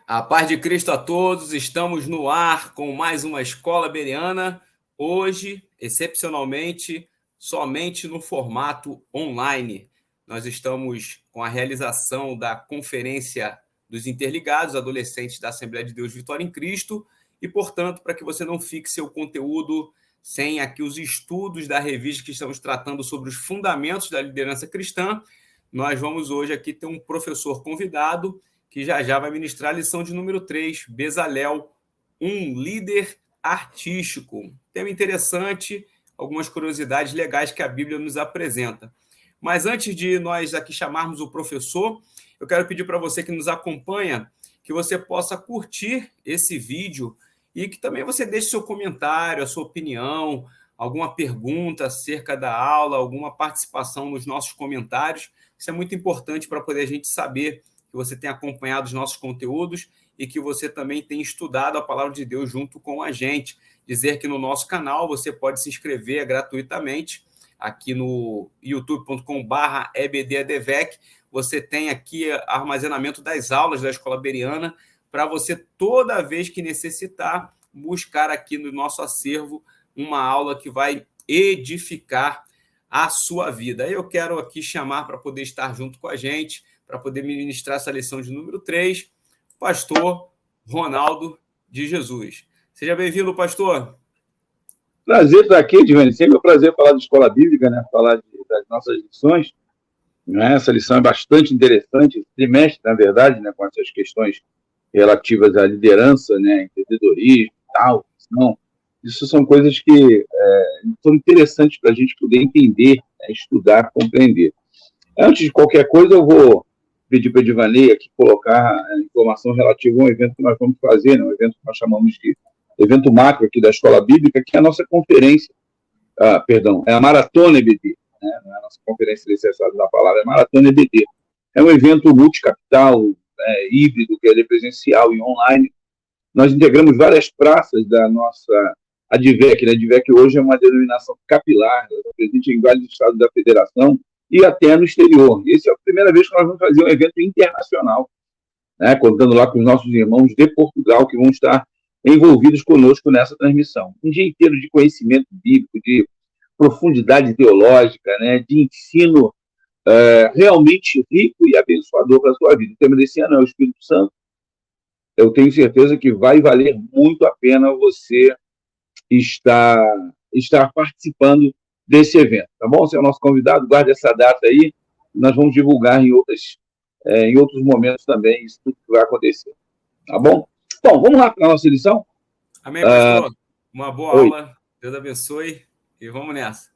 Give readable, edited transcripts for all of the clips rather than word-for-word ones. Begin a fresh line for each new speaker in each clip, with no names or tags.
A paz de Cristo a todos, estamos no ar com mais uma Escola Bereana, hoje, excepcionalmente, somente no formato online. Nós estamos com a realização da Conferência dos Interligados, Adolescentes da Assembleia de Deus Vitória em Cristo, e, portanto, para que você não fique seu conteúdo sem aqui os estudos da revista que estamos tratando sobre os fundamentos da liderança cristã, nós vamos hoje aqui ter um professor convidado que já vai ministrar a lição de número 3, Bezalel, um líder artístico. Tema interessante, algumas curiosidades legais que a Bíblia nos apresenta. Mas antes de nós aqui chamarmos o professor, eu quero pedir para você que nos acompanha que você possa curtir esse vídeo e que também você deixe seu comentário, a sua opinião, alguma pergunta acerca da aula, alguma participação nos nossos comentários. Isso é muito importante para poder a gente saber que você tem acompanhado os nossos conteúdos e que você também tem estudado a palavra de Deus junto com a gente. Dizer que no nosso canal você pode se inscrever gratuitamente aqui no youtube.com/ebdadvec. Você tem aqui armazenamento das aulas da Escola Bereana para você, toda vez que necessitar, buscar aqui no nosso acervo uma aula que vai edificar a sua vida. Eu quero aqui chamar para poder estar junto com a gente, para poder ministrar essa lição de número 3, pastor Ronaldo de Jesus. Seja bem-vindo, pastor.
Prazer estar aqui, Divani. Sempre é um prazer falar de escola bíblica, né? Falar das nossas lições. Né? Essa lição é bastante interessante, trimestre, na verdade, né? Com essas questões relativas à liderança, né? Empreendedorismo, tal, não. Isso são coisas que são interessantes para a gente poder entender, né? Estudar, compreender. Antes de qualquer coisa, eu vou pedir para a Divanei aqui colocar a informação relativa a um evento que nós vamos fazer, né? Um evento que nós chamamos de evento macro aqui da Escola Bíblica, que é a nossa conferência, é a Maratona EBD, né? Não é a nossa conferência licenciada da palavra, é a Maratona EBD. É um evento multicapital, híbrido, que é presencial e online. Nós integramos várias praças da nossa ADVEC, né? A ADVEC hoje é uma denominação capilar, presente em vários estados da federação, e até no exterior. Essa é a primeira vez que nós vamos fazer um evento internacional, né, contando lá com os nossos irmãos de Portugal, que vão estar envolvidos conosco nessa transmissão. Um dia inteiro de conhecimento bíblico, de profundidade teológica, né, de ensino realmente rico e abençoador para a sua vida. O tema desse ano é o Espírito Santo. Eu tenho certeza que vai valer muito a pena você estar participando desse evento, tá bom? Você é o nosso convidado, guarde essa data aí, nós vamos divulgar em outros momentos também isso tudo que vai acontecer, tá bom? Bom, vamos lá para a nossa lição?
Amém, pastor. Uma boa aula, Deus abençoe e vamos nessa.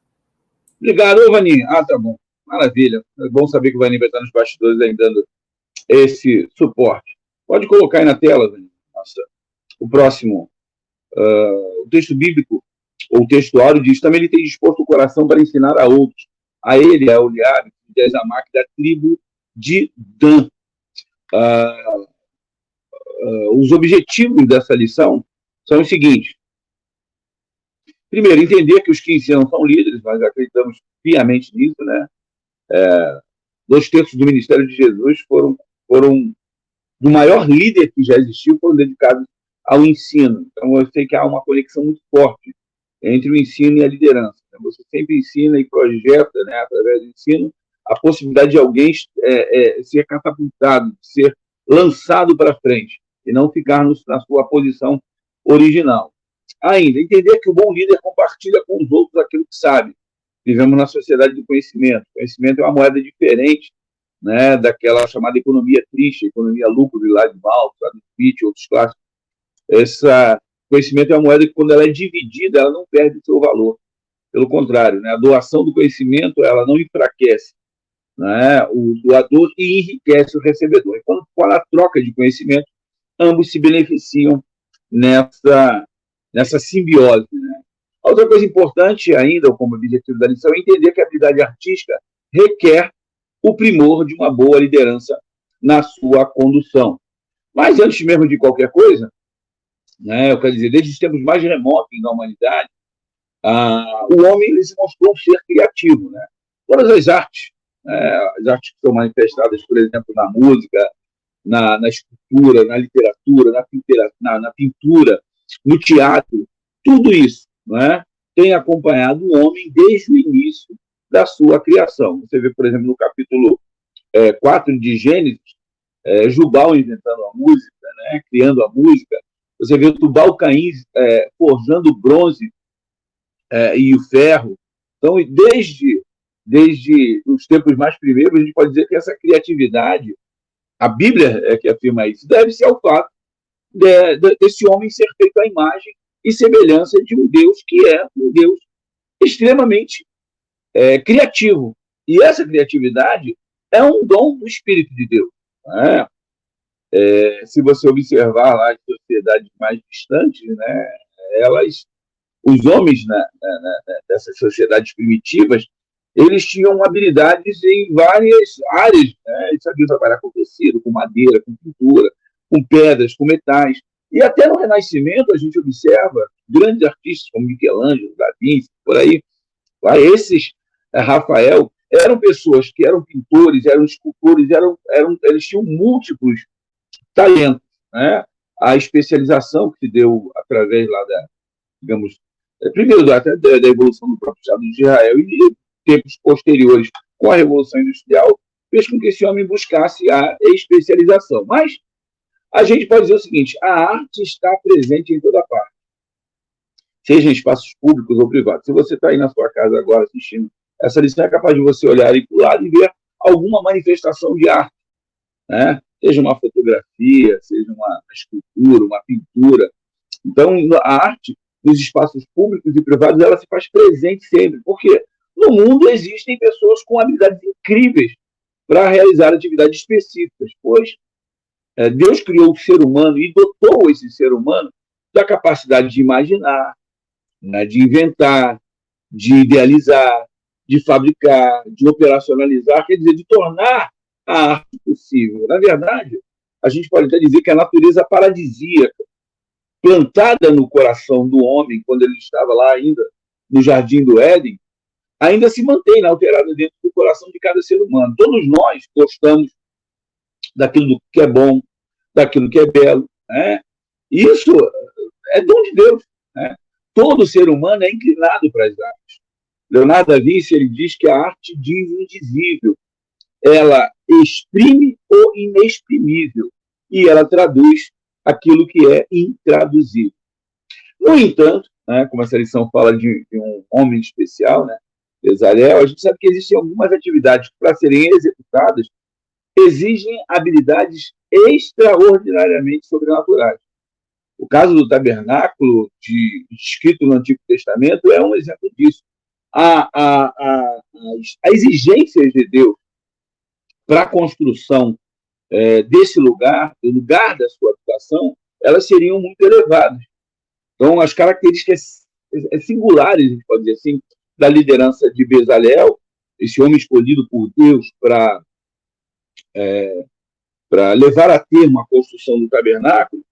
Obrigado, Vaninho. Tá bom, maravilha. É bom saber que o Vaninho vai estar nos bastidores aí dando esse suporte. Pode colocar aí na tela, Vaninho. Nossa, o próximo, o texto bíblico, ou textuário diz, também ele tem disposto o coração para ensinar a outros. A ele, a Eliabe, de Azamac, da tribo de Dan. Os objetivos dessa lição são os seguintes. Primeiro, entender que os que ensinam são líderes, nós acreditamos piamente nisso, né? 2/3 do ministério de Jesus foram do maior líder que já existiu, foram dedicados ao ensino. Então, eu sei que há uma conexão muito forte entre o ensino e a liderança. Você sempre ensina e projeta, né, através do ensino, a possibilidade de alguém ser catapultado, ser lançado para frente, e não ficar na sua posição original. Ainda, entender que o bom líder compartilha com os outros aquilo que sabe. Vivemos na sociedade do conhecimento. O conhecimento é uma moeda diferente, né, daquela chamada economia triste, economia lucro de lá de Malthus, Adam Smith, outros clássicos. Essa conhecimento é uma moeda que, quando ela é dividida, ela não perde o seu valor. Pelo contrário, né? A doação do conhecimento, ela não enfraquece, né, o doador e enriquece o recebedor. E quando for a troca de conhecimento, ambos se beneficiam nessa simbiose. Né? Outra coisa importante ainda, como objetivo da lição, é entender que a habilidade artística requer o primor de uma boa liderança na sua condução. Mas antes mesmo de qualquer coisa, né, eu quero dizer, desde os tempos mais remotos da humanidade, o homem ele se mostrou um ser criativo. Né? Todas as artes que são manifestadas, por exemplo, na música, na escultura, na literatura, na pintura, no teatro, tudo isso, não é? Tem acompanhado o homem desde o início da sua criação. Você vê, por exemplo, no capítulo 4 de Gênesis, Jubal inventando a música, né? Criando a música. Você vê Tubal-Caim forjando o bronze e o ferro. Então, desde os tempos mais primeiros, a gente pode dizer que essa criatividade, a Bíblia é que afirma isso, deve-se ao fato desse homem ser feito à imagem e semelhança de um Deus que é um Deus extremamente criativo. E essa criatividade é um dom do Espírito de Deus. Né? Se você observar lá as sociedades mais distantes, né, os homens dessas sociedades primitivas, eles tinham habilidades em várias áreas. Né? Eles sabiam trabalhar com tecido, com madeira, com pintura, com pedras, com metais. E até no Renascimento a gente observa grandes artistas como Michelangelo, Da Vinci, por aí. Esses, Rafael, eram pessoas que eram pintores, eram escultores, eles tinham múltiplos talentos. Né? A especialização que se deu através lá digamos, primeiro da evolução do próprio Estado de Israel e tempos posteriores com a Revolução Industrial, fez com que esse homem buscasse a especialização. Mas a gente pode dizer o seguinte: a arte está presente em toda parte, seja em espaços públicos ou privados. Se você está aí na sua casa agora assistindo essa lição, é capaz de você olhar aí para o lado e ver alguma manifestação de arte, né? Seja uma fotografia, seja uma escultura, uma pintura. Então, a arte, nos espaços públicos e privados, ela se faz presente sempre, porque no mundo existem pessoas com habilidades incríveis para realizar atividades específicas, pois Deus criou o ser humano e dotou esse ser humano da capacidade de imaginar, né, de inventar, de idealizar, de fabricar, de operacionalizar, quer dizer, de tornar a arte possível. Na verdade, a gente pode até dizer que a natureza paradisíaca, plantada no coração do homem, quando ele estava lá ainda no Jardim do Éden, ainda se mantém inalterada dentro do coração de cada ser humano. Todos nós gostamos daquilo que é bom, daquilo que é belo. Né? Isso é dom de Deus. Né? Todo ser humano é inclinado para as artes. Leonardo da Vinci, ele diz que a arte diz o indizível. Ela exprime o inexprimível e ela traduz aquilo que é intraduzível. No entanto, né, como essa lição fala de um homem especial, né, Bezalel, a gente sabe que existem algumas atividades que, para serem executadas, exigem habilidades extraordinariamente sobrenaturais. O caso do tabernáculo, descrito no Antigo Testamento, é um exemplo disso. As exigências de Deus para a construção desse lugar, do lugar da sua habitação, elas seriam muito elevadas. Então, as características singulares, a gente pode dizer assim, da liderança de Bezalel, esse homem escolhido por Deus para levar a termo a construção do tabernáculo,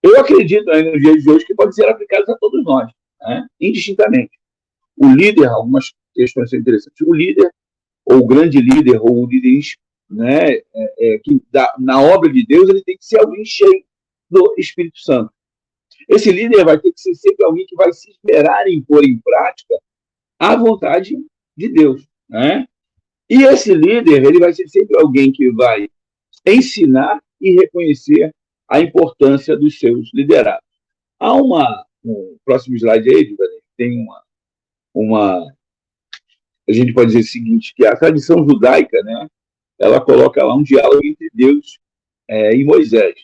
eu acredito ainda nos dias de hoje que podem ser aplicados a todos nós, né? Indistintamente. O líder, algumas questões são interessantes, o líder, ou o grande líder, ou o líder, né, que na obra de Deus, ele tem que ser alguém cheio do Espírito Santo. Esse líder vai ter que ser sempre alguém que vai se esperar em pôr em prática a vontade de Deus. Né? E esse líder, ele vai ser sempre alguém que vai ensinar e reconhecer a importância dos seus liderados. Há no próximo slide aí, tem a gente pode dizer o seguinte, que a tradição judaica, né, ela coloca lá um diálogo entre Deus e Moisés.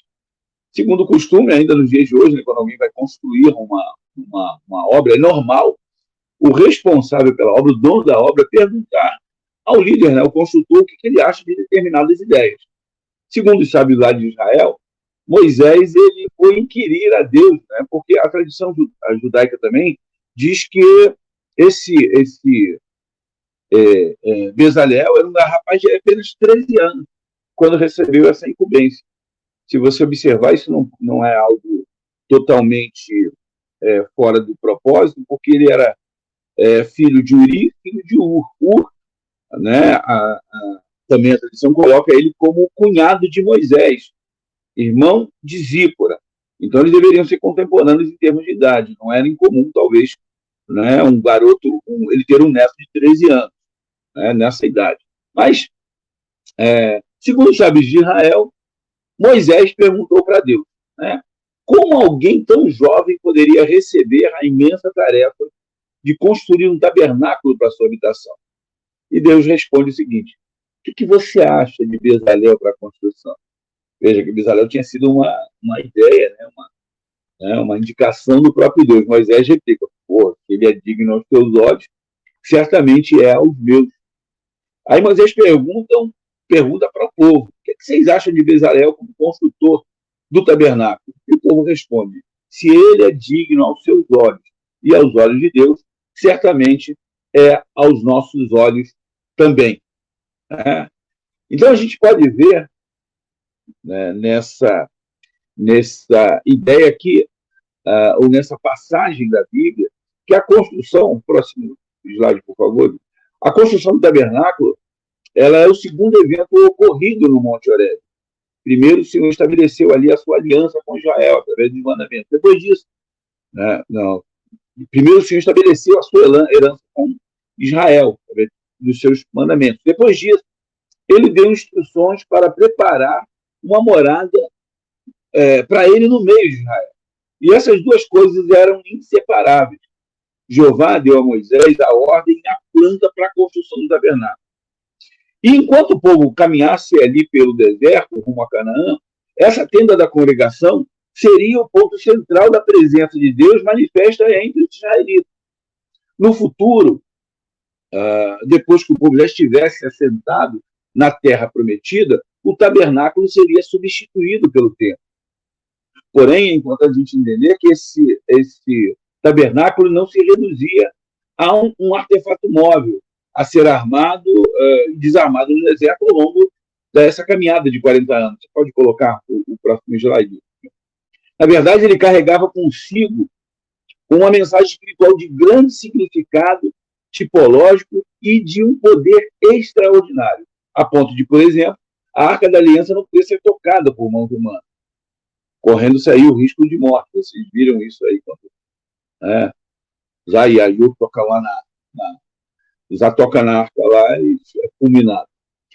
Segundo o costume, ainda nos dias de hoje, né, quando alguém vai construir uma obra, é normal o responsável pela obra, o dono da obra, perguntar ao líder, né, ao consultor, o que ele acha de determinadas ideias. Segundo os sábios lá de Israel, Moisés ele foi inquirir a Deus, né, porque a tradição judaica também diz que esse Bezalel era um rapaz de apenas 13 anos quando recebeu essa incumbência. Se você observar, isso não é algo totalmente fora do propósito, porque ele era filho de Uri, filho de Ur. Ur, né, também a tradição coloca ele como o cunhado de Moisés, irmão de Zípora. Então, eles deveriam ser contemporâneos em termos de idade. Não era incomum, talvez, né, um garoto, ele ter um neto de 13 anos, né, nessa idade. Mas, segundo os sábios de Israel, Moisés perguntou para Deus, né, como alguém tão jovem poderia receber a imensa tarefa de construir um tabernáculo para sua habitação? E Deus responde o seguinte: o que você acha de Bezalel para a construção? Veja que Bezalel tinha sido uma ideia, uma indicação do próprio Deus. Moisés replica: pô, se ele é digno aos teus olhos, certamente é aos meus. Aí Moisés pergunta para o povo: o que vocês acham de Bezalel como construtor do tabernáculo? E o povo responde: se ele é digno aos seus olhos e aos olhos de Deus, certamente é aos nossos olhos também. Né? Então a gente pode ver, né, nessa ideia aqui, ou nessa passagem da Bíblia, que a construção, próximo slide, por favor, a construção do tabernáculo, ela é o segundo evento ocorrido no Monte Horebe. Primeiro, o Senhor estabeleceu ali a sua aliança com Israel, através dos mandamentos. Depois disso, primeiro o Senhor estabeleceu a sua herança com Israel, através dos seus mandamentos. Depois disso, ele deu instruções para preparar uma morada para ele no meio de Israel. E essas duas coisas eram inseparáveis. Jeová deu a Moisés a ordem e a planta para a construção do tabernáculo. E enquanto o povo caminhasse ali pelo deserto, rumo a Canaã, essa tenda da congregação seria o ponto central da presença de Deus manifesta entre os israelitas. No futuro, depois que o povo já estivesse assentado na terra prometida, o tabernáculo seria substituído pelo templo. Porém, é importante a gente entender que esse tabernáculo não se reduzia a um artefato móvel, a ser armado e desarmado no deserto ao longo dessa caminhada de 40 anos. Você pode colocar o próximo slide. Na verdade, ele carregava consigo uma mensagem espiritual de grande significado tipológico e de um poder extraordinário, a ponto de, por exemplo, a Arca da Aliança não poder ser tocada por mãos humanas, correndo-se aí o risco de morte. Vocês viram isso aí quando Zá e Ayub tocam lá Zá toca na arca lá e é fulminado.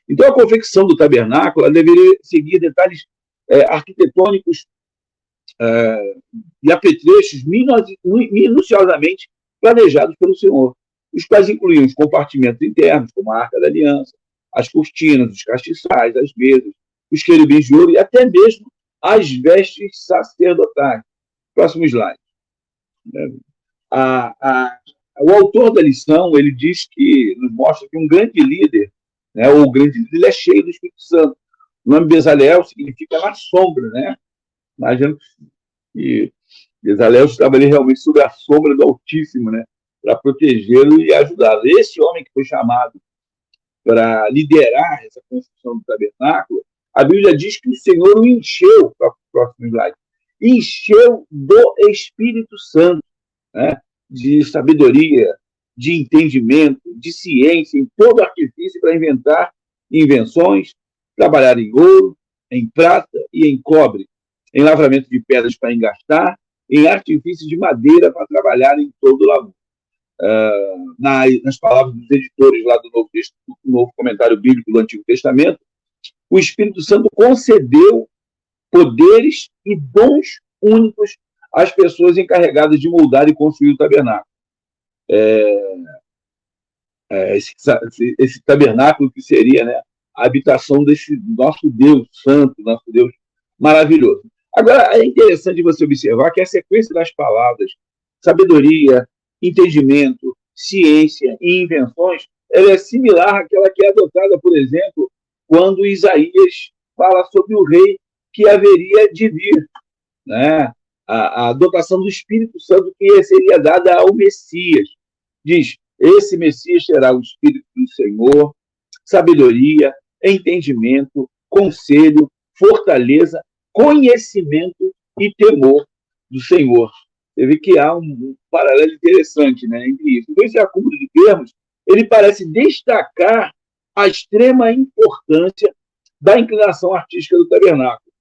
Então, a confecção do tabernáculo ela deveria seguir detalhes arquitetônicos e apetrechos minuciosamente planejados pelo Senhor, os quais incluíam os compartimentos internos, como a Arca da Aliança, as cortinas, os castiçais, as mesas, os querubins de ouro e até mesmo as vestes sacerdotais. Próximo slide. O autor da lição, ele diz que, nos mostra que um grande líder, ou o grande líder, ele é cheio do Espírito Santo. O nome Bezalel significa na sombra, né? Imagino que Bezalel estava ali realmente sob a sombra do Altíssimo, né? Para protegê-lo e ajudá-lo. Esse homem que foi chamado para liderar essa construção do tabernáculo, a Bíblia diz que o Senhor o encheu, próximo slide, encheu do Espírito Santo, né? De sabedoria, de entendimento, de ciência, em todo artifício para inventar invenções, trabalhar em ouro, em prata e em cobre, em lavramento de pedras para engastar, em artifícios de madeira para trabalhar em todo o labor. Nas palavras dos editores lá do novo comentário bíblico do Antigo Testamento, o Espírito Santo concedeu poderes e dons únicos às pessoas encarregadas de moldar e construir o tabernáculo. Esse tabernáculo que seria, né, a habitação desse nosso Deus santo, nosso Deus maravilhoso. Agora, é interessante você observar que a sequência das palavras sabedoria, entendimento, ciência e invenções, ela é similar àquela que é adotada, por exemplo, quando Isaías fala sobre o rei que haveria de vir, né? A dotação do Espírito Santo que seria dada ao Messias. Diz, esse Messias terá o Espírito do Senhor, sabedoria, entendimento, conselho, fortaleza, conhecimento e temor do Senhor. Você vê que há um paralelo interessante, né, entre isso. Então, esse acúmulo de termos, ele parece destacar a extrema importância da inclinação artística do tabernáculo.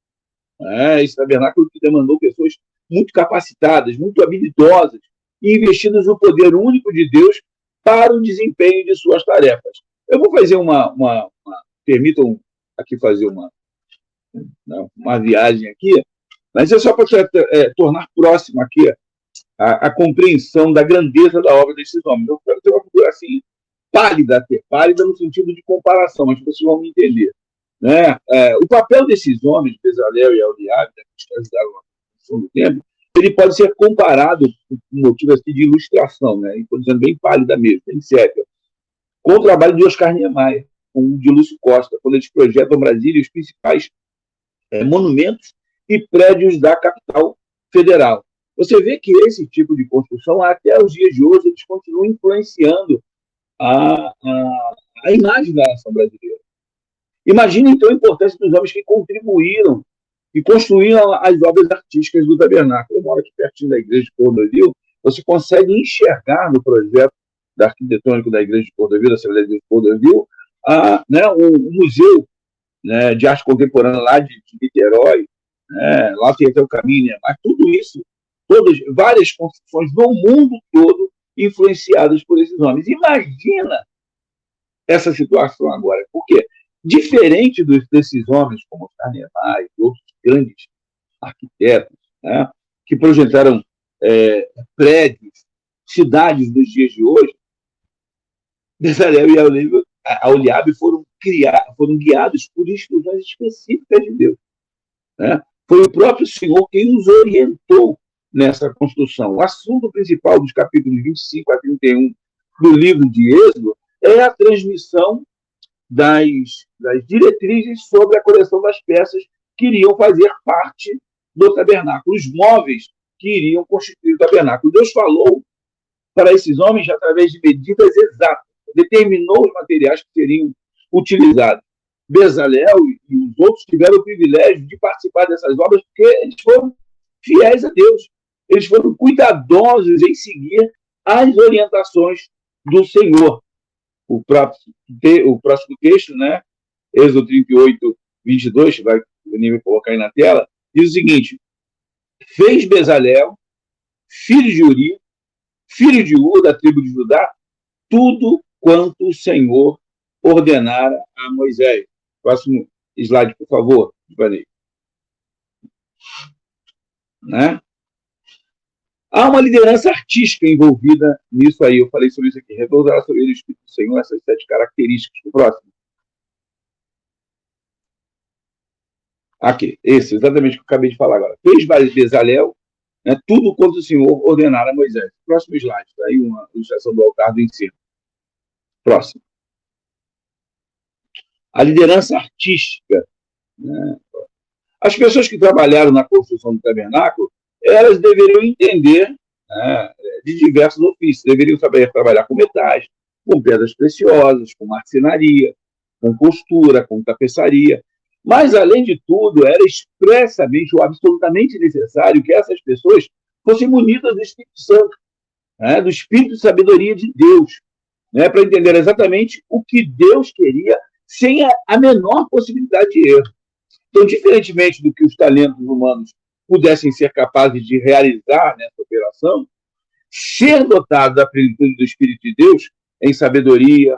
Esse tabernáculo que demandou pessoas muito capacitadas, muito habilidosas e investidas no poder único de Deus para o desempenho de suas tarefas. Eu vou fazer permitam aqui fazer uma viagem aqui, mas é só para tornar próximo aqui a compreensão da grandeza da obra desses homens. Eu quero ter uma figura assim, pálida no sentido de comparação, mas vocês vão me entender. Né? O papel desses homens, Bezalel e Aholiabe, que ajudaram a construção do templo, ele pode ser comparado, por motivo assim, de ilustração, né? Estou dizendo bem pálida mesmo, bem séria, com o trabalho de Oscar Niemeyer, com o de Lúcio Costa, quando eles projetam em Brasília os principais monumentos e prédios da capital federal. Você vê que esse tipo de construção, até os dias de hoje, eles continuam influenciando a imagem da nação brasileira. Imagine, então, a importância dos homens que contribuíram e construíram as obras artísticas do tabernáculo. Eu moro aqui pertinho da igreja de Cordovil, você consegue enxergar no projeto da arquitetônico da igreja de Cordovil, da Assembleia de Cordovil, um museu, né, de arte contemporânea lá de Niterói, né, lá tem até o caminho, mas tudo isso, várias construções no mundo todo influenciadas por esses homens. Imagina essa situação agora, porque diferente desses homens como Oscar Niemeyer e outros grandes arquitetos, né, que projetaram prédios, cidades dos dias de hoje, Bezalel e Aholiabe foram guiados por instruções específicas de Deus. Né? Foi o próprio Senhor quem os orientou nessa construção. O assunto principal dos capítulos 25 a 31 do livro de Êxodo é a transmissão das diretrizes sobre a coleção das peças que iriam fazer parte do tabernáculo, os móveis que iriam constituir o tabernáculo. Deus falou para esses homens através de medidas exatas, determinou os materiais que seriam utilizados. Bezalel e os outros tiveram o privilégio de participar dessas obras porque eles foram fiéis a Deus. Eles foram cuidadosos em seguir as orientações do Senhor. O próximo texto, né? Êxodo 38, 22, o nível colocar aí na tela, diz o seguinte: fez Bezalel, filho de Uri, filho de Ur, da tribo de Judá, tudo quanto o Senhor ordenara a Moisés. Próximo slide, por favor. Né? Há uma liderança artística envolvida nisso aí. Eu falei sobre isso aqui. Revolverá sobre ele o Espírito do Senhor, essas 7 características. O próximo. Aqui, esse, exatamente o que eu acabei de falar agora. Fez Bezalel, né, tudo quanto o Senhor ordenara a Moisés. Próximo slide. Tá aí uma ilustração do altar do ensino. Próximo. A liderança artística. Né? As pessoas que trabalharam na construção do tabernáculo, elas deveriam entender, né, de diversos ofícios. Deveriam saber trabalhar com metais, com pedras preciosas, com marcenaria, com costura, com tapeçaria. Mas, além de tudo, era expressamente ou absolutamente necessário que essas pessoas fossem munidas do Espírito Santo, né, do Espírito de sabedoria de Deus, né, para entender exatamente o que Deus queria, sem a menor possibilidade de erro. Então, diferentemente do que os talentos humanos pudessem ser capazes de realizar nessa operação, ser dotado da plenitude do Espírito de Deus em sabedoria,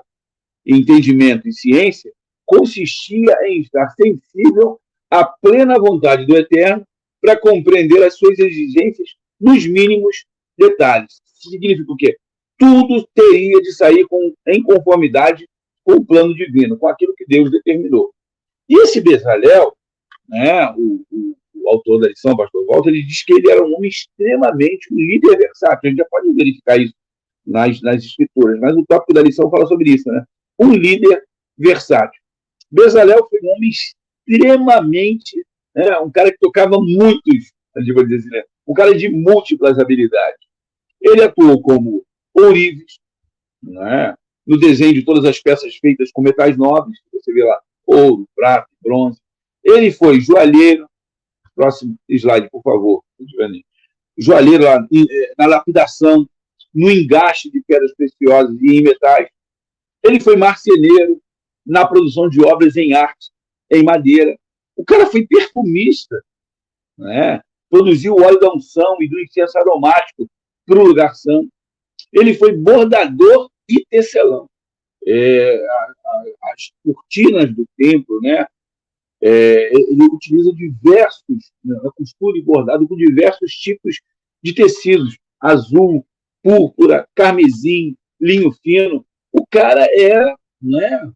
entendimento e ciência, consistia em estar sensível à plena vontade do Eterno para compreender as suas exigências nos mínimos detalhes. Isso significa o quê? Tudo teria de sair em conformidade com o plano divino, com aquilo que Deus determinou. E esse Bezalel, né, o autor da lição, o pastor Walter, ele diz que ele era um homem extremamente, um líder versátil. A gente já pode verificar isso nas escrituras, mas o tópico da lição fala sobre isso, né? Um líder versátil. Bezalel foi um homem extremamente, né, um cara que tocava muitos, vou dizer assim, né, um cara de múltiplas habilidades. Ele atuou como ourives, né, no desenho de todas as peças feitas com metais nobres, você vê lá, ouro, prata, bronze. Ele foi joalheiro, próximo slide, por favor, joalheiro lá, na lapidação, no engaste de pedras preciosas e em metais. Ele foi marceneiro, na produção de obras em arte, em madeira. O cara foi perfumista, né? Produziu o óleo da unção e do incenso aromático para o lugar santo. Ele foi bordador e tecelão. As cortinas do templo, né? Ele utiliza diversos, né, costura e bordado com diversos tipos de tecidos, azul, púrpura, carmesim, linho fino. O cara né,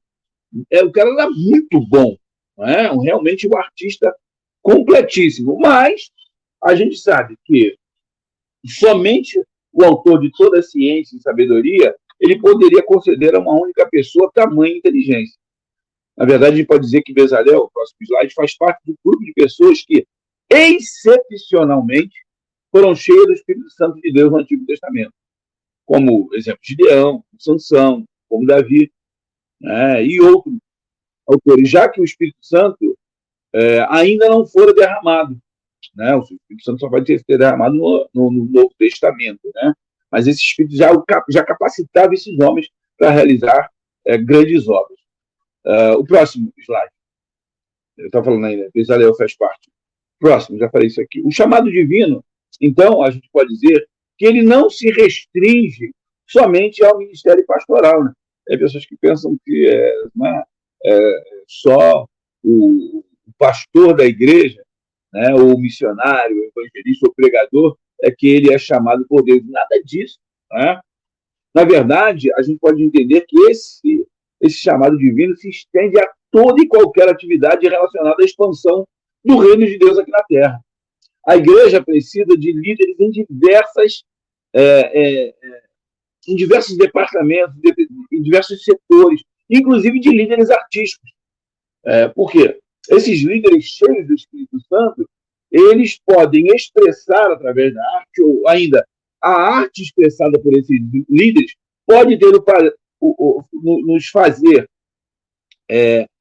o cara era muito bom, né? Realmente um artista completíssimo. Mas a gente sabe que somente o autor de toda a ciência e sabedoria ele poderia conceder a uma única pessoa tamanha inteligência. Na verdade, a gente pode dizer que Bezalel, o próximo slide, faz parte do grupo de pessoas que, excepcionalmente, foram cheias do Espírito Santo de Deus no Antigo Testamento, como exemplo Gideão, Sansão, como Davi, né, e outros autores, já que o Espírito Santo ainda não fora derramado. Né? O Espírito Santo só vai ser derramado no Novo Testamento. Né? Mas esse Espírito já capacitava esses homens para realizar grandes obras. O próximo slide. Eu estava falando ainda, Bezalel faz parte. Próximo, já falei isso aqui. O chamado divino, então, a gente pode dizer que ele não se restringe somente ao ministério pastoral. Né? Tem pessoas que pensam que só o pastor da igreja, né, ou o missionário, o evangelista, o pregador, é que ele é chamado por Deus. Nada disso. Né? Na verdade, a gente pode entender que esse chamado divino se estende a toda e qualquer atividade relacionada à expansão do reino de Deus aqui na Terra. A igreja precisa de líderes em diversos departamentos, em diversos setores, inclusive de líderes artísticos. Por quê? Esses líderes cheios do Espírito Santo, eles podem expressar através da arte, ou ainda a arte expressada por esses líderes pode ter nos fazer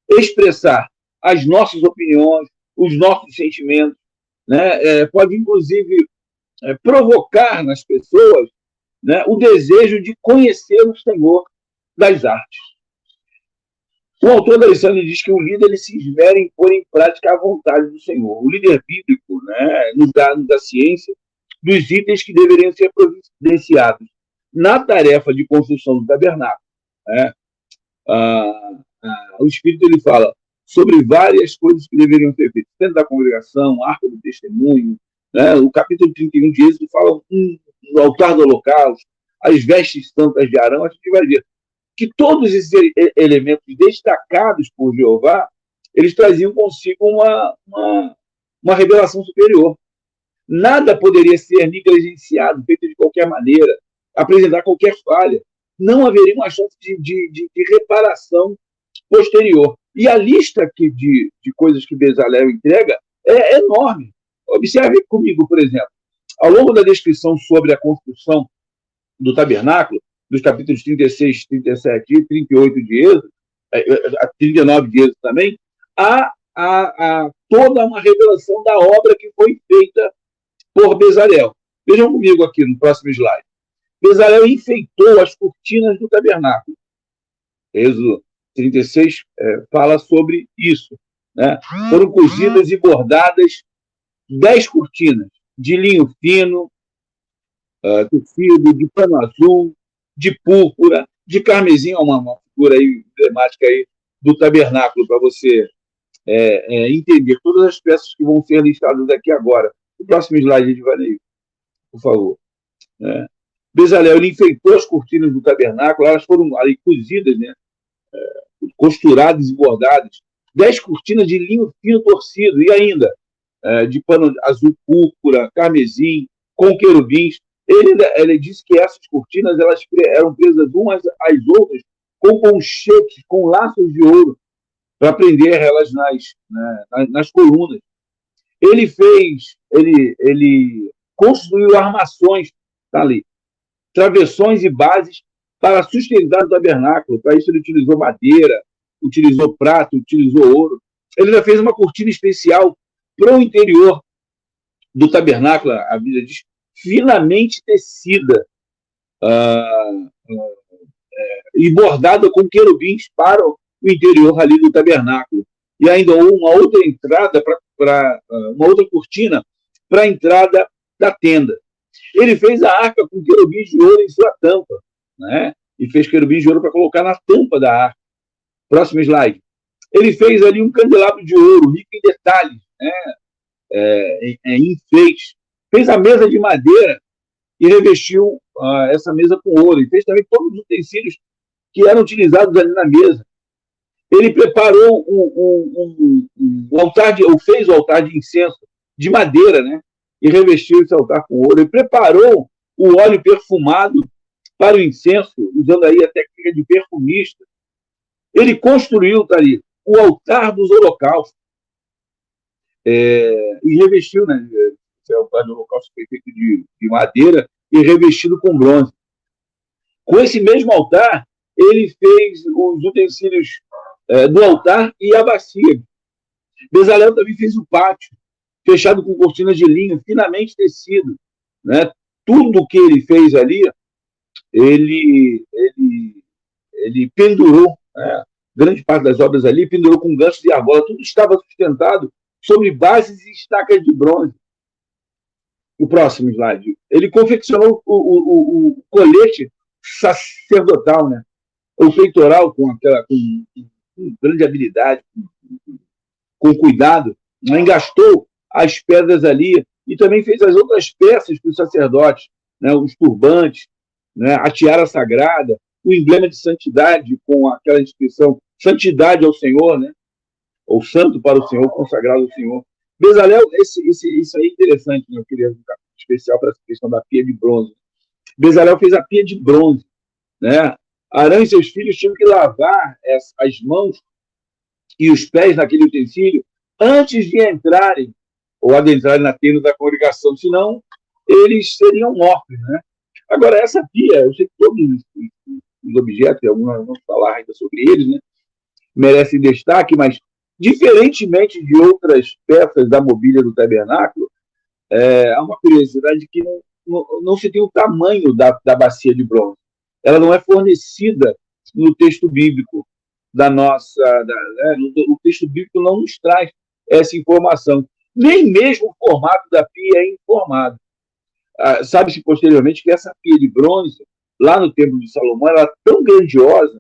expressar as nossas opiniões, os nossos sentimentos, né? Pode, inclusive, provocar nas pessoas, né, o desejo de conhecer o Senhor das artes. O autor da lição diz que o líder ele se esmera em pôr em prática a vontade do Senhor. O líder bíblico, né, nos dá da ciência dos itens que deveriam ser providenciados na tarefa de construção do tabernáculo. Né? O Espírito ele fala sobre várias coisas que deveriam ser feitas, dentro da congregação, arca do testemunho, né? O capítulo 31 de Êxodo fala no altar do holocausto, as vestes santas de Arão. A gente vai ver que todos esses elementos destacados por Jeová, eles traziam consigo uma revelação superior. Nada poderia ser negligenciado, feito de qualquer maneira, apresentar qualquer falha. Não haveria uma chance de reparação posterior. E a lista de coisas que Bezalel entrega é enorme. Observe comigo, por exemplo, ao longo da descrição sobre a construção do tabernáculo, dos capítulos 36, 37 e 38 de Êxodo, 39 de Êxodo também, há toda uma revelação da obra que foi feita por Bezalel. Vejam comigo aqui no próximo slide. Bezalel enfeitou as cortinas do tabernáculo. Êxodo 36 fala sobre isso. Né? Foram cozidas e bordadas 10 cortinas de linho fino, tecido, de pano azul, de púrpura, de carmesim, uma figura aí, emblemática aí do tabernáculo, para você entender todas as peças que vão ser listadas aqui agora. O próximo slide, Edvanei, por favor. Bezalel ele enfeitou as cortinas do tabernáculo, elas foram ali cozidas, né? Costuradas e bordadas. 10 cortinas de linho fino torcido, e ainda de pano azul púrpura, carmesim, com querubins. Ele disse que essas cortinas elas eram presas umas às outras com conchetes, com laços de ouro, para prender elas nas colunas. Ele construiu armações, tá ali, travessões e bases para sustentar o tabernáculo. Para isso ele utilizou madeira, utilizou prata, utilizou ouro. Ele já fez uma cortina especial para o interior do tabernáculo, a Bíblia diz, finamente tecida e bordada com querubins para o interior ali do tabernáculo. E ainda uma outra entrada, uma outra cortina para a entrada da tenda. Ele fez a arca com querubins de ouro em sua tampa, né? E fez querubins de ouro para colocar na tampa da arca. Próximo slide. Ele fez ali um candelabro de ouro, rico em detalhes, né? Em enfeites. Fez a mesa de madeira e revestiu essa mesa com ouro. E fez também todos os utensílios que eram utilizados ali na mesa. Ele preparou um altar, ou fez o altar de incenso de madeira, né? E revestiu esse altar com ouro. Ele preparou o óleo perfumado para o incenso, usando aí a técnica de perfumista. Ele construiu, tá ali, o altar dos holocaustos. E revestiu, né? Esse altar do holocausto foi feito de madeira e revestido com bronze. Com esse mesmo altar, ele fez os utensílios do altar e a bacia. Bezalel também fez o pátio, fechado com cortinas de linho, finamente tecido, né? Tudo que ele fez ali, ele pendurou, né? Grande parte das obras ali pendurou com ganchos de argola. Tudo estava sustentado sobre bases e estacas de bronze. O próximo slide. Ele confeccionou o colete sacerdotal, né? O peitoral com grande habilidade, com cuidado, né? Engastou as pedras ali e também fez as outras peças para os sacerdotes, né? Os turbantes, né? A tiara sagrada, o emblema de santidade com aquela inscrição santidade ao Senhor, né? Ou santo para o Senhor, consagrado ao Senhor. Bezalel, isso aí é interessante, né? Eu queria um capítulo especial para essa questão da pia de bronze. Bezalel fez a pia de bronze, né? Arão e seus filhos tinham que lavar as mãos e os pés naquele utensílio antes de entrarem ou adentrarem na tenda da congregação, senão eles seriam mortos, né? Agora, essa pia, eu sei que todos os objetos, alguns vamos falar ainda sobre eles, né? Merecem destaque, mas diferentemente de outras peças da mobília do tabernáculo, há uma curiosidade que não se tem o tamanho da bacia de bronze. Ela não é fornecida no texto bíblico o texto bíblico não nos traz essa informação. Nem mesmo o formato da pia é informado. Sabe-se posteriormente que essa pia de bronze, lá no Templo de Salomão, era tão grandiosa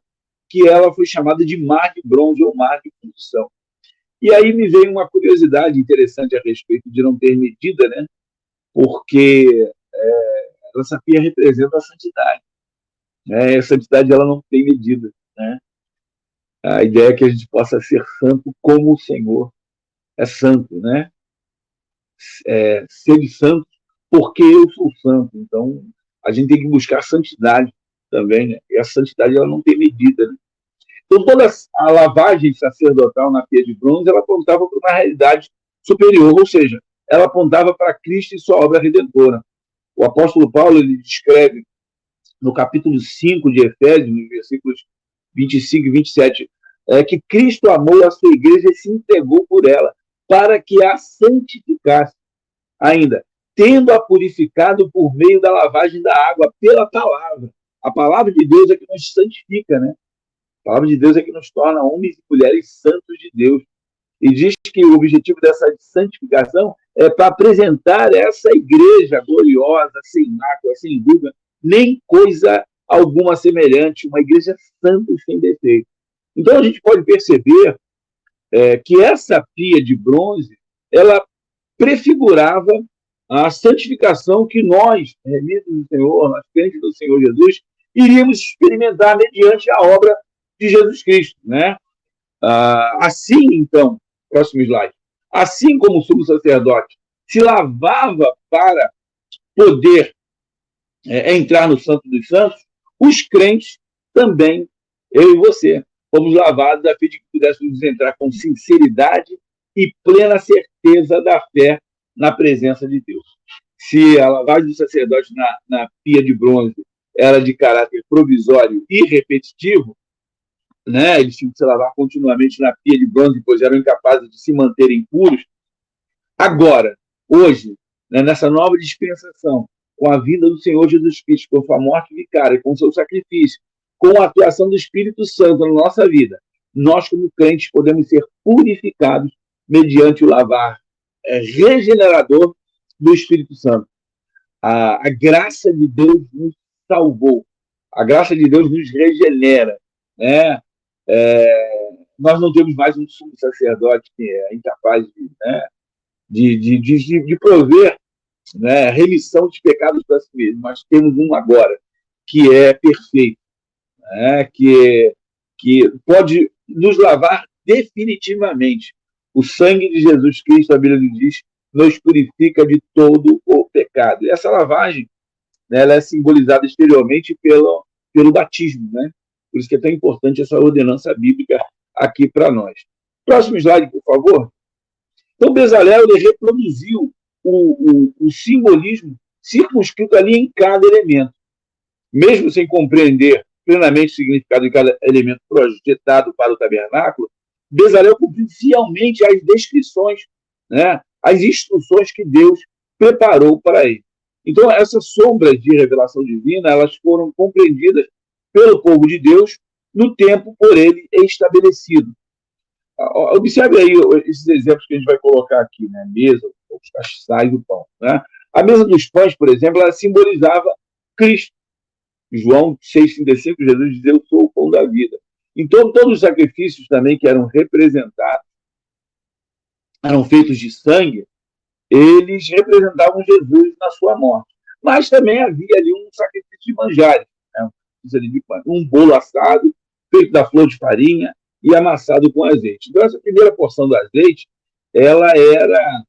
que ela foi chamada de mar de bronze ou mar de fundição. E aí me veio uma curiosidade interessante a respeito de não ter medida, né? Porque essa pia representa a santidade. A santidade ela não tem medida, né? A ideia é que a gente possa ser santo como o Senhor é santo, né? Ser santo porque eu sou santo. Então, a gente tem que buscar santidade também, né? E a santidade ela não tem medida, né? Então, toda a lavagem sacerdotal na pia de bronze, ela apontava para uma realidade superior, ou seja, ela apontava para Cristo e sua obra redentora. O apóstolo Paulo ele descreve no capítulo 5 de Efésios, nos versículos 25 e 27, que Cristo amou a sua igreja e se entregou por ela, para que a santificasse. Ainda, tendo-a purificado por meio da lavagem da água, pela palavra. A palavra de Deus é que nos santifica, né? A palavra de Deus é que nos torna homens e mulheres santos de Deus. E diz que o objetivo dessa santificação é para apresentar essa igreja gloriosa, sem mácula, sem dúvida, nem coisa alguma semelhante, uma igreja santa e sem defeito. Então a gente pode perceber que essa pia de bronze, ela prefigurava a santificação que nós, remidos do Senhor, nós crentes do Senhor Jesus, iríamos experimentar mediante a obra de Jesus Cristo, né? Assim, então, próximo slide, assim como o sumo sacerdote se lavava para poder entrar no Santo dos Santos, os crentes também, eu e você, fomos lavados a fim de que pudéssemos entrar com sinceridade e plena certeza da fé na presença de Deus. Se a lavagem do sacerdote na pia de bronze era de caráter provisório e repetitivo, né, eles tinham que se lavar continuamente na pia de bronze, pois eram incapazes de se manterem puros. Agora, hoje, né, nessa nova dispensação, com a vinda do Senhor Jesus Cristo, com sua morte vicária, com seu sacrifício, com a atuação do Espírito Santo na nossa vida, nós, como crentes, podemos ser purificados mediante o lavar regenerador do Espírito Santo. A graça de Deus nos salvou. A graça de Deus nos regenera. Né? Nós não temos mais um sumo sacerdote que é incapaz de prover, né, remissão de pecados para si mesmo. Nós temos um agora que é perfeito, né, que pode nos lavar definitivamente. O sangue de Jesus Cristo, a Bíblia diz, nos purifica de todo o pecado. E essa lavagem, né, ela é simbolizada exteriormente pelo batismo, né? Por isso que é tão importante essa ordenança bíblica aqui para nós. Próximo slide, por favor. Então, Bezalel ele reproduziu o simbolismo circunscrito ali em cada elemento. Mesmo sem compreender plenamente o significado de cada elemento projetado para o tabernáculo, Bezalel cumpriu fielmente as descrições, né, as instruções que Deus preparou para ele. Então, essas sombras de revelação divina, elas foram compreendidas pelo povo de Deus no tempo por ele estabelecido. Observe aí esses exemplos que a gente vai colocar aqui, né? Mesa, os castiçais do pão. Né? A mesa dos pães, por exemplo, ela simbolizava Cristo. João 6,35, Jesus diz, eu sou o pão da vida. Então, todos os sacrifícios também que eram representados, eram feitos de sangue, eles representavam Jesus na sua morte. Mas também havia ali um sacrifício de manjares, né? Um bolo assado, feito da flor de farinha e amassado com azeite. Então, essa primeira porção do azeite, ela era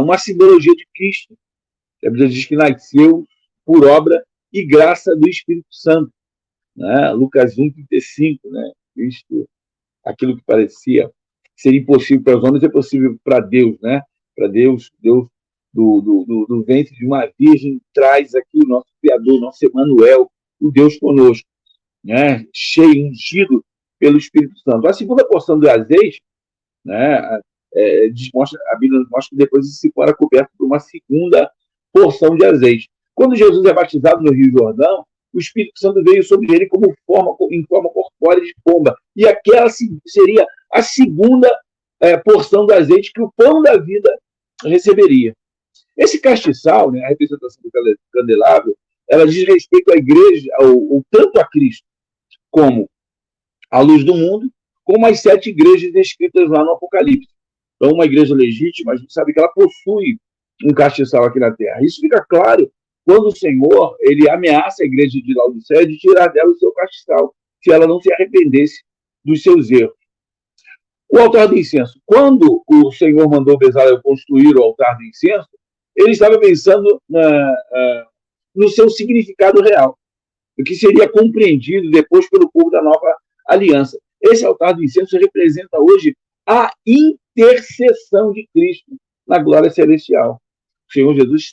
uma simbologia de Cristo. A Bíblia diz que nasceu por obra e graça do Espírito Santo. Né? Lucas 1,35, né? Cristo, aquilo que parecia ser impossível para os homens é possível para Deus, né? Para Deus do ventre de uma virgem traz aqui o nosso Criador, nosso Emanuel, o Deus conosco, né? Cheio, ungido pelo Espírito Santo. A segunda porção do azeite, né? A Bíblia nos mostra que depois esse pão era coberto por uma segunda porção de azeite. Quando Jesus é batizado no Rio Jordão, o Espírito Santo veio sobre ele em forma corpórea de pomba. E aquela seria a segunda porção do azeite que o pão da vida receberia. Esse castiçal, né, a representação do candelabro, ela diz respeito à igreja, tanto a Cristo, como a luz do mundo, como as 7 igrejas descritas lá no Apocalipse. Então, uma igreja legítima, a gente sabe que ela possui um castiçal aqui na Terra. Isso fica claro quando o Senhor ele ameaça a igreja de Laodiceia de tirar dela o seu castiçal, se ela não se arrependesse dos seus erros. O altar do incenso. Quando o Senhor mandou Bezalel construir o altar do incenso, ele estava pensando no seu significado real, o que seria compreendido depois pelo povo da nova aliança. Esse altar do incenso representa hoje a intercessão de Cristo na glória celestial. O Senhor Jesus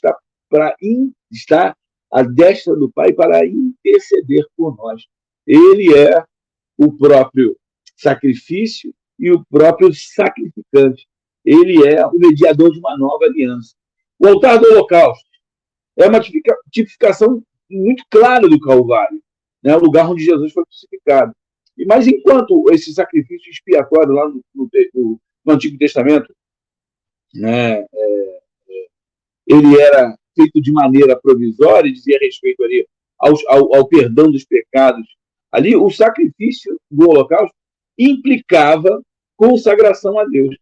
está à destra do Pai para interceder por nós. Ele é o próprio sacrifício e o próprio sacrificante. Ele é o mediador de uma nova aliança. O altar do holocausto é uma tipificação muito clara do Calvário, né? O lugar onde Jesus foi crucificado. Mas enquanto esse sacrifício expiatório lá no Antigo Testamento, né, ele era feito de maneira provisória, dizia respeito ali ao perdão dos pecados. Ali, o sacrifício do holocausto implicava consagração a Deus.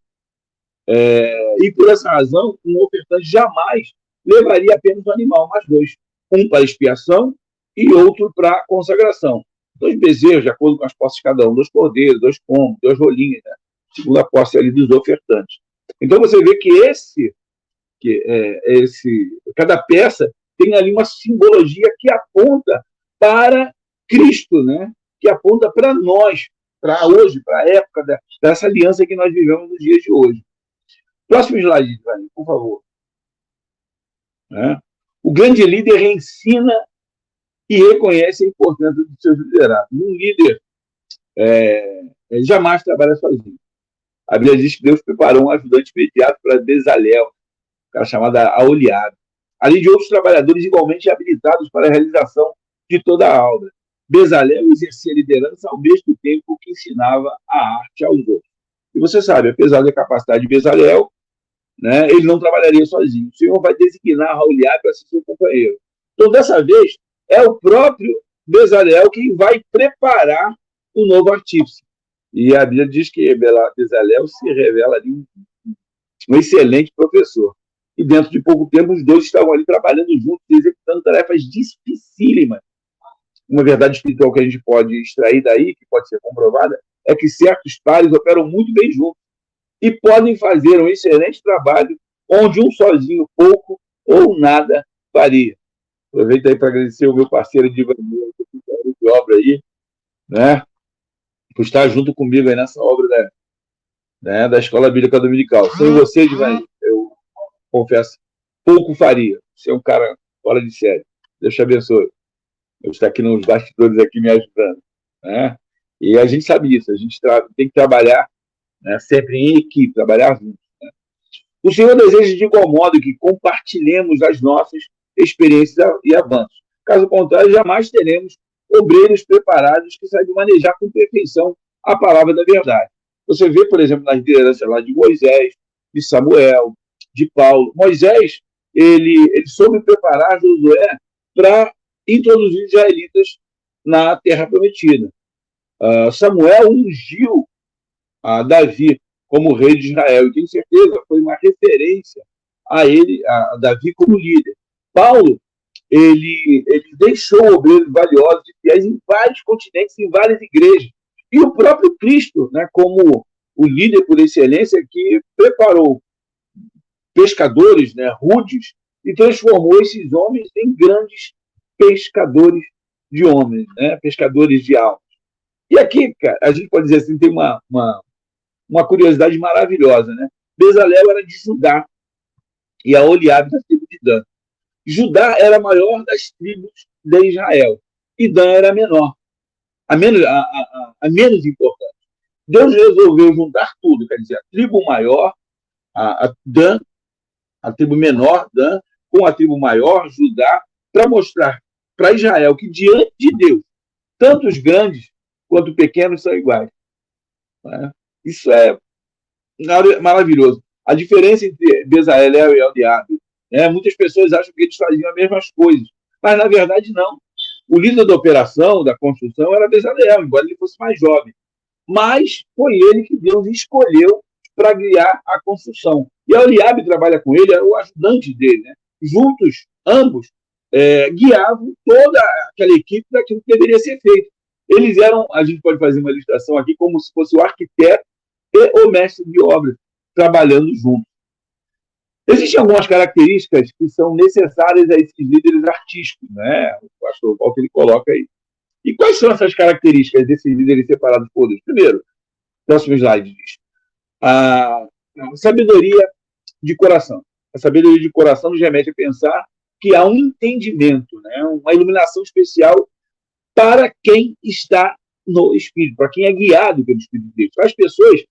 E por essa razão, um ofertante jamais levaria apenas um animal, mas 2. Um para expiação e outro para consagração. 2 bezerros, de acordo com as posses de cada um, 2 cordeiros, 2 pombos, 2 rolinhas, né? Segundo a posse ali dos ofertantes. Então você vê que cada peça tem ali uma simbologia que aponta para Cristo, né? Que aponta para nós, para hoje, para a época dessa aliança que nós vivemos nos dias de hoje. Próximo slide, por favor. O grande líder ensina e reconhece a importância dos seus liderados. Um líder jamais trabalha sozinho. A Bíblia diz que Deus preparou um ajudante imediato para Bezalel, um cara chamado Aholiabe, além de outros trabalhadores igualmente habilitados para a realização de toda a obra. Bezalel exercia liderança ao mesmo tempo que ensinava a arte aos outros. E você sabe, apesar da capacidade de Bezalel, né, ele não trabalharia sozinho. O Senhor vai designar Aholiabe para ser seu companheiro. Então, dessa vez, é o próprio Bezalel quem vai preparar o novo artífice. E a Bíblia diz que Bezalel se revela ali um excelente professor. E dentro de pouco tempo, os dois estavam ali trabalhando juntos, executando tarefas dificílimas. Uma verdade espiritual que a gente pode extrair daí, que pode ser comprovada, é que certos pares operam muito bem juntos e podem fazer um excelente trabalho onde um sozinho pouco ou nada faria. Aproveito aí para agradecer o meu parceiro de obra aí, né, por estar junto comigo aí nessa obra da Escola Bíblica Dominical. Sem você, Divanil, eu confesso, pouco faria. Você é um cara fora de série. Deus te abençoe. Eu estou aqui nos bastidores aqui me ajudando, né? E a gente sabe isso, a gente tem que trabalhar, né, sempre em equipe, trabalhar juntos. Né? O Senhor deseja de igual modo que compartilhemos as nossas experiências e avanços. Caso contrário, jamais teremos obreiros preparados que saibam manejar com perfeição a palavra da verdade. Você vê, por exemplo, nas lideranças lá de Moisés, de Samuel, de Paulo. Moisés, ele soube preparar Josué para introduzir os israelitas na Terra Prometida. Samuel ungiu Davi como rei de Israel, e tenho certeza foi uma referência a ele, a Davi como líder. Paulo, ele deixou obreiros valiosos e fiéis em vários continentes, em várias igrejas. E o próprio Cristo, né, como o líder por excelência, que preparou pescadores, né, rudes, e transformou esses homens em grandes pescadores de homens, né, pescadores de almas. E aqui, cara, a gente pode dizer assim, tem uma curiosidade maravilhosa, né? Bezalel era de Judá e Aholiabe da tribo de Dan. Judá era a maior das tribos de Israel e Dan era a menor, a menos importante. Deus resolveu juntar tudo, quer dizer, a tribo maior, Dan, a tribo menor, Dan, com a tribo maior, Judá, para mostrar para Israel que diante de Deus, tanto os grandes quanto pequenos são iguais. Né? Isso é maravilhoso. A diferença entre Bezalel e Aholiabe, né? Muitas pessoas acham que eles faziam as mesmas coisas, mas na verdade não. O líder da operação, da construção, era Bezalel, embora ele fosse mais jovem. Mas foi ele que Deus escolheu para guiar a construção. E Aholiabe trabalha com ele, era o ajudante dele. Né? Juntos, ambos, guiavam toda aquela equipe daquilo que deveria ser feito. Eles eram, a gente pode fazer uma ilustração aqui, como se fosse o arquiteto e o mestre de obra, trabalhando juntos. Existem algumas características que são necessárias a esses líderes artísticos, né? O pastor Walter ele coloca aí. E quais são essas características desses líderes separados por Deus? Primeiro, próximo slide diz, a sabedoria de coração. A sabedoria de coração nos remete a pensar que há um entendimento, né? Uma iluminação especial para quem está no Espírito, para quem é guiado pelo Espírito de Deus. As pessoas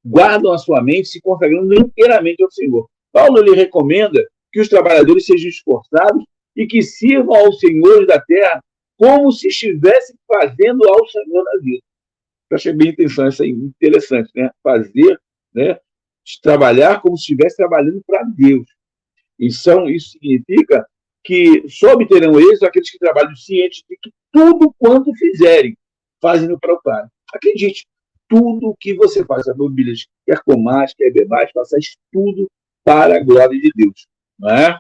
guardam a sua mente se consagrando inteiramente ao Senhor. Paulo ele recomenda que os trabalhadores sejam esforçados e que sirvam aos senhores da terra como se estivessem fazendo ao Senhor na vida. Eu achei bem interessante, né? Fazer, né? Trabalhar como se estivesse trabalhando para Deus. Isso significa que só obterão êxito aqueles que trabalham cientes de que tudo quanto fizerem, fazem para o Pai. Acredite, tudo o que você faz, a mobília, quer comais, quer bebais, façais tudo para a glória de Deus. Não é?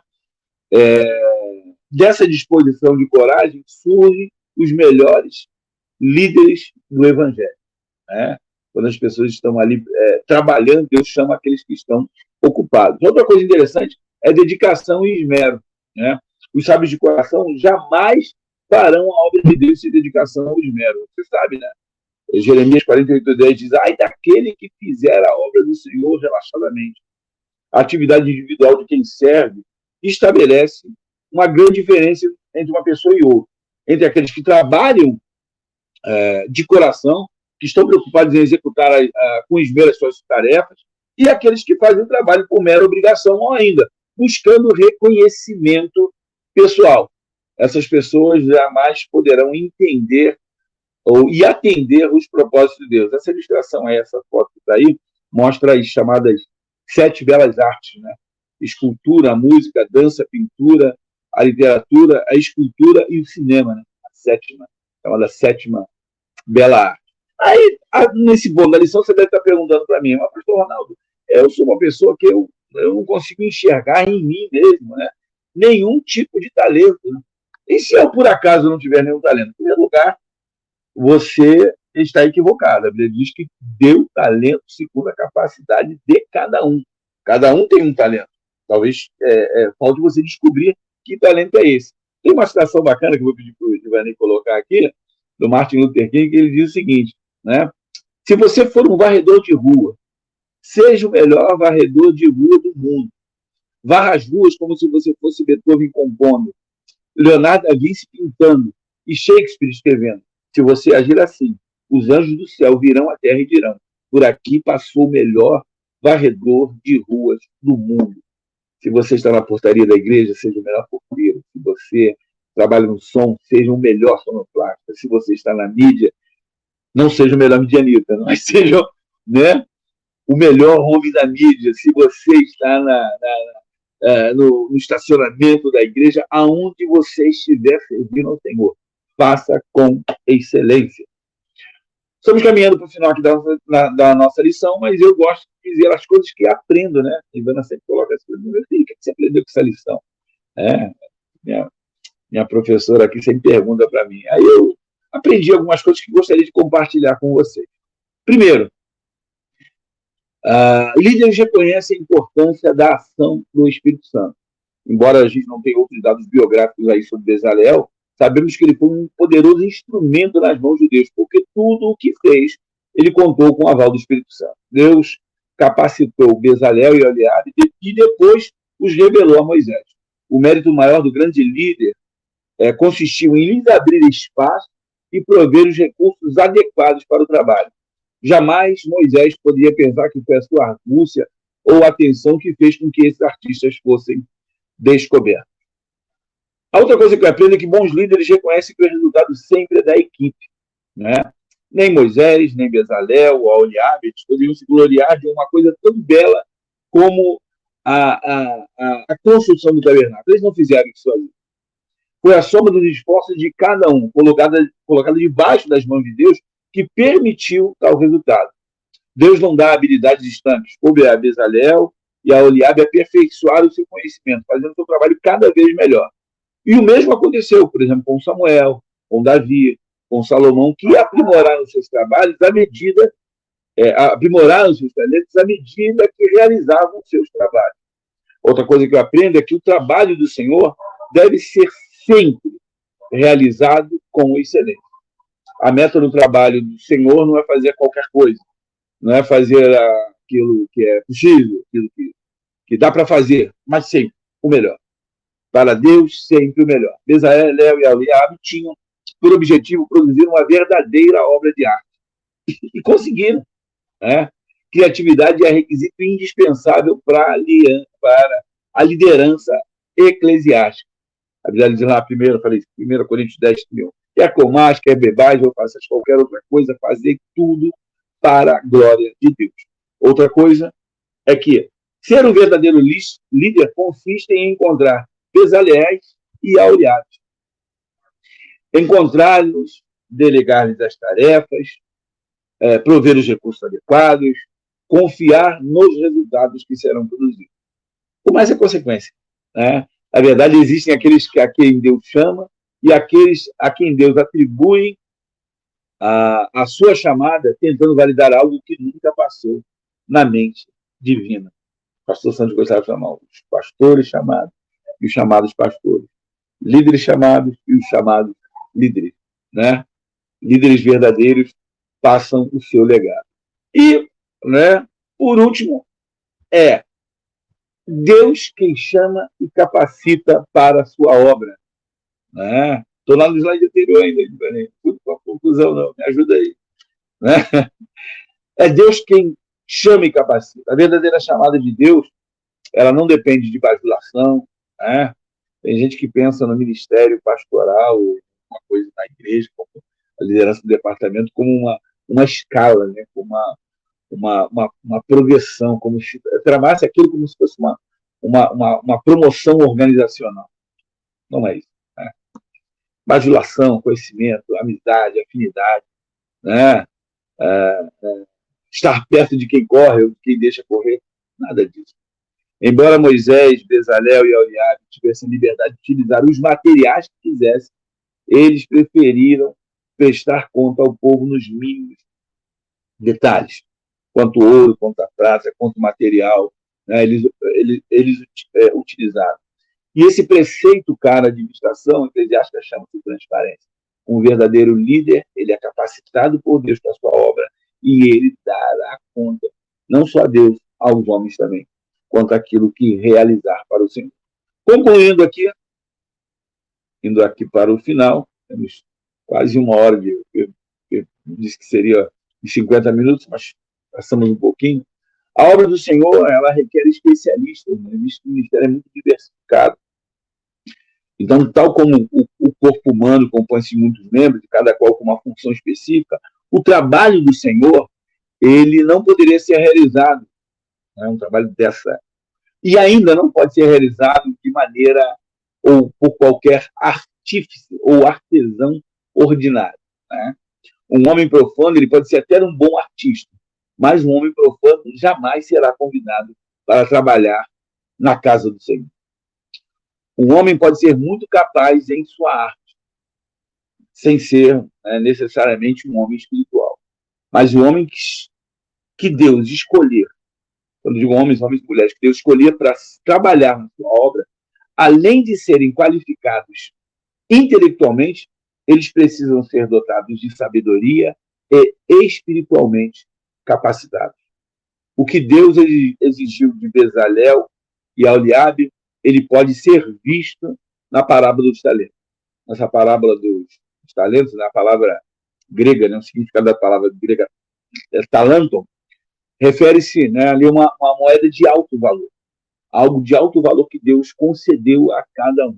Dessa disposição de coragem surgem os melhores líderes do Evangelho. Né? Quando as pessoas estão ali trabalhando, Deus chama aqueles que estão ocupados. Outra coisa interessante é dedicação e esmero. Né? Os sábios de coração jamais farão a obra de Deus sem dedicação e esmero. Você sabe, né? Jeremias 48:10 diz, ai daquele que fizer a obra do Senhor relaxadamente. A atividade individual de quem serve estabelece uma grande diferença entre uma pessoa e outra. Entre aqueles que trabalham de coração, que estão preocupados em executar com esmero as suas tarefas, e aqueles que fazem o trabalho por mera obrigação ou ainda buscando reconhecimento pessoal. essas pessoas jamais poderão entender e atender os propósitos de Deus. Essa ilustração aí, essa foto que está aí, mostra as chamadas 7 belas artes, né? Escultura, a música, a dança, a pintura, a literatura, a escultura e o cinema, né? A sétima, chamada sétima bela arte. Aí, nesse bom da lição, você deve estar perguntando para mim, mas, pastor Ronaldo, eu sou uma pessoa que eu não consigo enxergar em mim mesmo, né? Nenhum tipo de talento. Né? E se eu, por acaso, não tiver nenhum talento? Em primeiro lugar, você está equivocado. A Bíblia diz que deu talento segundo a capacidade de cada um. Cada um tem um talento. Talvez falte você descobrir que talento é esse. Tem uma citação bacana que eu vou pedir para o Giovanni colocar aqui, do Martin Luther King, que ele diz o seguinte, né? Se você for um varredor de rua, seja o melhor varredor de rua do mundo. Varra as ruas como se você fosse Beethoven compondo, Leonardo da Vinci pintando e Shakespeare escrevendo. Se você agir assim, os anjos do céu virão à terra e dirão: por aqui passou o melhor varredor de ruas do mundo. Se você está na portaria da igreja, seja o melhor porteiro. Se você trabalha no som, seja o melhor sonoplasta. Se você está na mídia, não seja o melhor medianista, mas seja, né, o melhor homem da mídia. Se você está no estacionamento da igreja, aonde você estiver servindo ao Senhor, faça com excelência. Estamos caminhando para o final aqui da nossa lição, mas eu gosto de dizer as coisas que aprendo, né? A Ivana sempre coloca as coisas. Meu filho, o que você aprendeu com essa lição? Minha professora aqui sempre pergunta para mim. Aí eu aprendi algumas coisas que gostaria de compartilhar com vocês. Primeiro, líderes reconhecem a importância da ação do Espírito Santo. Embora a gente não tenha outros dados biográficos aí sobre Bezalel, sabemos que ele foi um poderoso instrumento nas mãos de Deus, porque tudo o que fez, ele contou com o aval do Espírito Santo. Deus capacitou Bezalel e Eliabe e depois os revelou a Moisés. O mérito maior do grande líder consistiu em lhes abrir espaço e prover os recursos adequados para o trabalho. Jamais Moisés poderia pensar que foi a sua argúcia ou atenção que fez com que esses artistas fossem descobertos. A outra coisa que eu aprendo é que bons líderes reconhecem que o resultado sempre é da equipe. Né? Nem Moisés, nem Bezalel ou Eliabe poderiam se gloriar de uma coisa tão bela como a construção do tabernáculo. Eles não fizeram isso ali. Foi a soma dos esforços de cada um, colocada debaixo das mãos de Deus, que permitiu tal resultado. Deus não dá habilidades estanques. Coube a Bezalel e a Eliabe aperfeiçoar o seu conhecimento, fazendo o seu trabalho cada vez melhor. E o mesmo aconteceu, por exemplo, com Samuel, com Davi, com Salomão, que aprimoraram os seus trabalhos aprimoraram os seus talentos à medida que realizavam os seus trabalhos. Outra coisa que eu aprendo é que o trabalho do Senhor deve ser sempre realizado com excelência. A meta do trabalho do Senhor não é fazer qualquer coisa, não é fazer aquilo que é possível, aquilo que dá para fazer, mas sempre o melhor. Para Deus, sempre o melhor. Bezalel e Eliabe tinham por objetivo produzir uma verdadeira obra de arte. E conseguiram. Né? Criatividade é requisito indispensável para a liderança eclesiástica. A Bíblia diz lá, 1 Coríntios 10, 31. Quer comais, quer bebais, ou faças qualquer outra coisa, fazer tudo para a glória de Deus. Outra coisa é que ser um verdadeiro líder consiste em encontrar Bezaleéis e Eliabe. Encontrá-los, delegar-lhes as tarefas, prover os recursos adequados, confiar nos resultados que serão produzidos. O mais é consequência. Né? Na verdade, existem aqueles a quem Deus chama e aqueles a quem Deus atribui a sua chamada, tentando validar algo que nunca passou na mente divina. O pastor Santos gostava de chamar os pastores chamados e os chamados pastores. Líderes chamados e os chamados líderes. Né? Líderes verdadeiros passam o seu legado. E, né, por último, é Deus quem chama e capacita para a sua obra. Estou lá no slide anterior ainda, não fui com a conclusão, não. Me ajuda aí. Né? É Deus quem chama e capacita. A verdadeira chamada de Deus, ela não depende de bajulação, né? Tem gente que pensa no ministério pastoral, uma coisa na igreja, como a liderança do departamento, como uma escala, né? Como uma progressão, como se tramasse aquilo como se fosse uma promoção organizacional. Não é isso. Né? Bajulação, conhecimento, amizade, afinidade, né? Estar perto de quem corre ou de quem deixa correr, nada disso. Embora Moisés, Bezalel e Eliabe tivessem liberdade de utilizar os materiais que quisessem, eles preferiram prestar conta ao povo nos mínimos detalhes, quanto ouro, quanto a prata, quanto material, né, eles utilizaram. E esse preceito, cara, de administração, Eclesiastes chama de transparência. Um verdadeiro líder, ele é capacitado por Deus para a sua obra e ele dará conta, não só a Deus, aos homens também, quanto aquilo que realizar para o Senhor. Concluindo aqui, indo aqui para o final, temos quase uma hora eu disse que seria de 50 minutos, mas passamos um pouquinho. A obra do Senhor, ela requer especialistas, né? Visto que o ministério é muito diversificado. Então, tal como o corpo humano compõe-se de muitos membros, cada qual com uma função específica, o trabalho do Senhor, ele não poderia ser realizado, né? Um trabalho dessa. E ainda não pode ser realizado de maneira ou por qualquer artífice ou artesão ordinário. Né? Um homem profano, ele pode ser até um bom artista, mas um homem profano jamais será convidado para trabalhar na casa do Senhor. Um homem pode ser muito capaz em sua arte, sem ser necessariamente um homem espiritual. Mas o homem que Deus escolher, quando digo homens e mulheres, que Deus escolher para trabalhar na sua obra, além de serem qualificados intelectualmente, eles precisam ser dotados de sabedoria e espiritualmente capacitados. O que Deus exigiu de Bezalel e Eliabe, ele pode ser visto na parábola dos talentos. Nessa parábola dos talentos, na palavra grega, né, o significado da palavra grega é talanton, refere-se, né, ali uma moeda de alto valor. Algo de alto valor que Deus concedeu a cada um.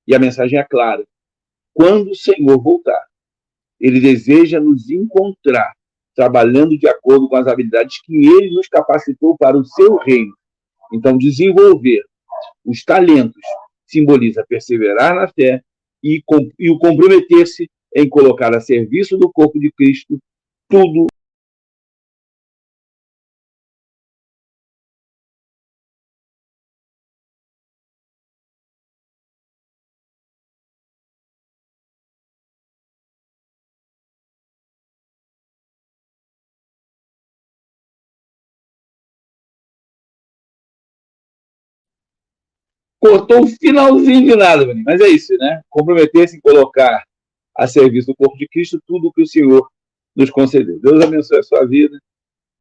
E a mensagem é clara. Quando o Senhor voltar, ele deseja nos encontrar trabalhando de acordo com as habilidades que ele nos capacitou para o seu reino. Então, desenvolver os talentos simboliza perseverar na fé e o comprometer-se em colocar a serviço do corpo de Cristo tudo cortou o finalzinho de nada, mas é isso, né? Comprometer-se em colocar a serviço do corpo de Cristo tudo o que o Senhor nos concedeu. Deus abençoe a sua vida.